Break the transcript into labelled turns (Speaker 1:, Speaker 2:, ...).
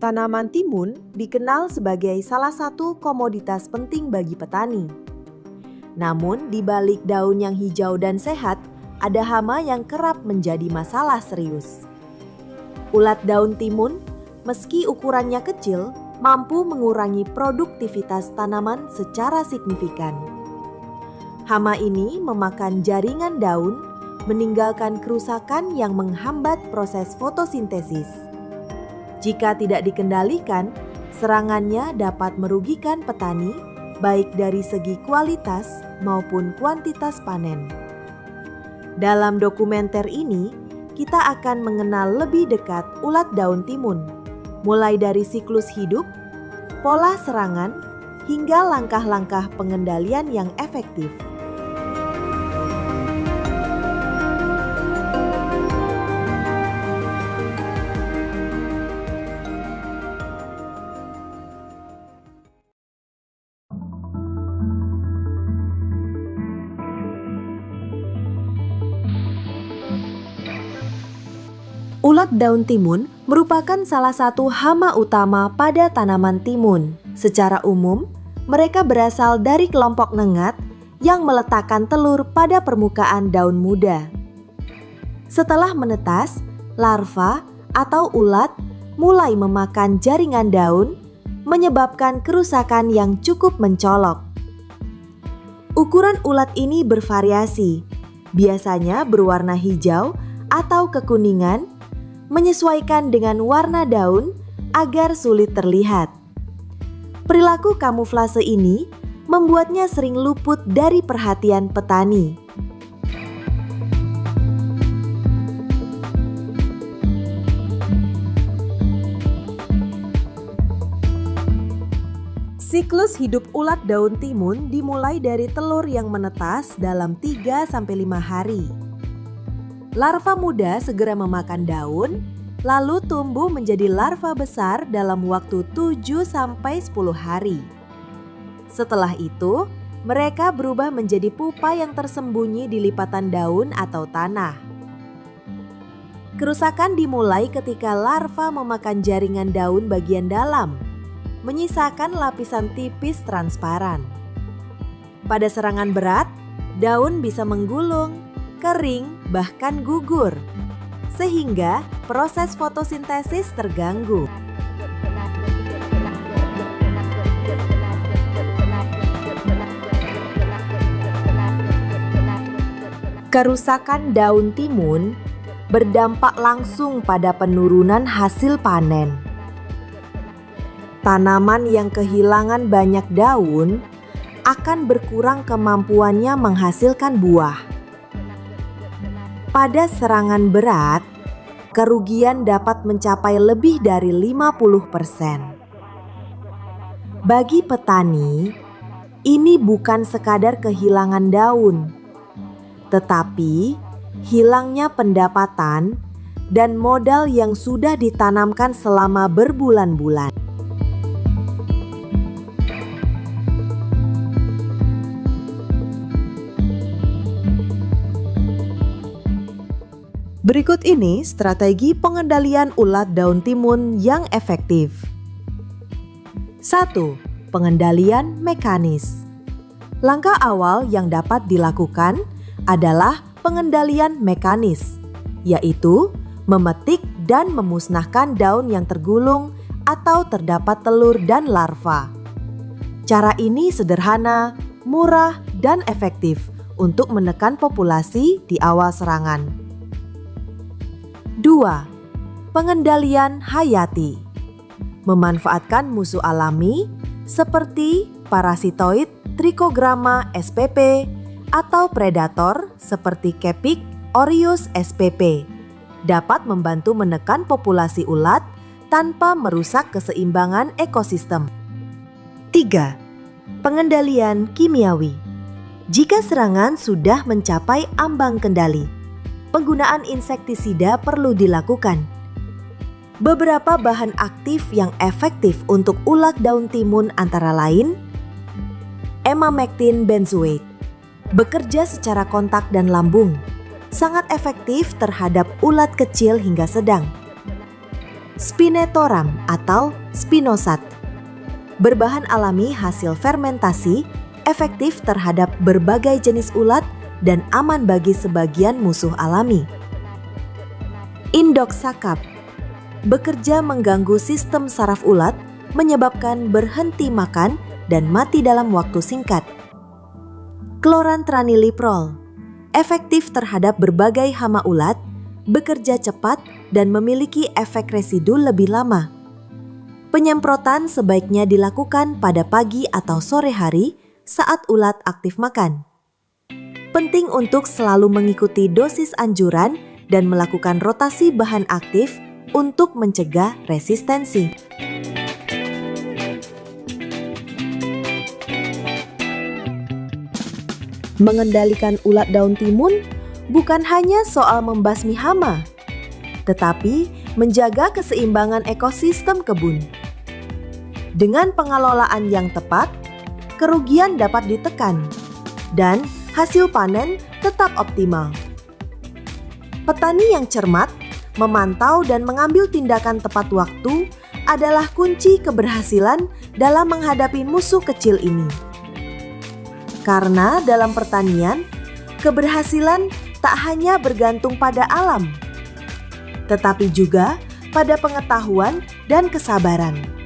Speaker 1: Tanaman timun dikenal sebagai salah satu komoditas penting bagi petani. Namun, di balik daun yang hijau dan sehat, ada hama yang kerap menjadi masalah serius. Ulat daun timun, meski ukurannya kecil, mampu mengurangi produktivitas tanaman secara signifikan. Hama ini memakan jaringan daun, meninggalkan kerusakan yang menghambat proses fotosintesis. Jika tidak dikendalikan, serangannya dapat merugikan petani, baik dari segi kualitas maupun kuantitas panen. Dalam dokumenter ini, kita akan mengenal lebih dekat ulat daun timun, mulai dari siklus hidup, pola serangan, hingga langkah-langkah pengendalian yang efektif. Ulat daun timun merupakan salah satu hama utama pada tanaman timun. Secara umum, mereka berasal dari kelompok nengat yang meletakkan telur pada permukaan daun muda. Setelah menetas, larva atau ulat mulai memakan jaringan daun, menyebabkan kerusakan yang cukup mencolok. Ukuran ulat ini bervariasi, biasanya berwarna hijau atau kekuningan, menyesuaikan dengan warna daun agar sulit terlihat. Perilaku kamuflase ini membuatnya sering luput dari perhatian petani. Siklus hidup ulat daun timun dimulai dari telur yang menetas dalam 3-5 hari. Larva muda segera memakan daun, lalu tumbuh menjadi larva besar dalam waktu 7-10 hari. Setelah itu, mereka berubah menjadi pupa yang tersembunyi di lipatan daun atau tanah. Kerusakan dimulai ketika larva memakan jaringan daun bagian dalam, menyisakan lapisan tipis transparan. Pada serangan berat, daun bisa menggulung, kering, bahkan gugur, sehingga proses fotosintesis terganggu. Kerusakan daun timun berdampak langsung pada penurunan hasil panen. Tanaman yang kehilangan banyak daun akan berkurang kemampuannya menghasilkan buah. Pada serangan berat, kerugian dapat mencapai lebih dari 50%. Bagi petani, ini bukan sekadar kehilangan daun, tetapi hilangnya pendapatan dan modal yang sudah ditanamkan selama berbulan-bulan. Berikut ini strategi pengendalian ulat daun timun yang efektif. 1. Pengendalian mekanis. Langkah awal yang dapat dilakukan adalah pengendalian mekanis, yaitu memetik dan memusnahkan daun yang tergulung atau terdapat telur dan larva. Cara ini sederhana, murah, dan efektif untuk menekan populasi di awal serangan. 2. Pengendalian hayati. Memanfaatkan musuh alami seperti parasitoid Trichogramma spp atau predator seperti Kepik aureus spp dapat membantu menekan populasi ulat tanpa merusak keseimbangan ekosistem. 3. Pengendalian kimiawi. Jika serangan sudah mencapai ambang kendali, penggunaan insektisida perlu dilakukan. Beberapa bahan aktif yang efektif untuk ulat daun timun antara lain emamectin benzoate, bekerja secara kontak dan lambung, sangat efektif terhadap ulat kecil hingga sedang. Spinetoram atau spinosad. Berbahan alami hasil fermentasi, efektif terhadap berbagai jenis ulat dan aman bagi sebagian musuh alami. Indoxacarp bekerja mengganggu sistem saraf ulat, menyebabkan berhenti makan dan mati dalam waktu singkat. Chlorantraniliprol efektif terhadap berbagai hama ulat, bekerja cepat dan memiliki efek residu lebih lama. Penyemprotan sebaiknya dilakukan pada pagi atau sore hari saat ulat aktif makan. Penting untuk selalu mengikuti dosis anjuran dan melakukan rotasi bahan aktif untuk mencegah resistensi. Mengendalikan ulat daun timun bukan hanya soal membasmi hama, tetapi menjaga keseimbangan ekosistem kebun. Dengan pengelolaan yang tepat, kerugian dapat ditekan dan hasil panen tetap optimal. Petani yang cermat, memantau dan mengambil tindakan tepat waktu adalah kunci keberhasilan dalam menghadapi musuh kecil ini. Karena dalam pertanian, keberhasilan tak hanya bergantung pada alam, tetapi juga pada pengetahuan dan kesabaran.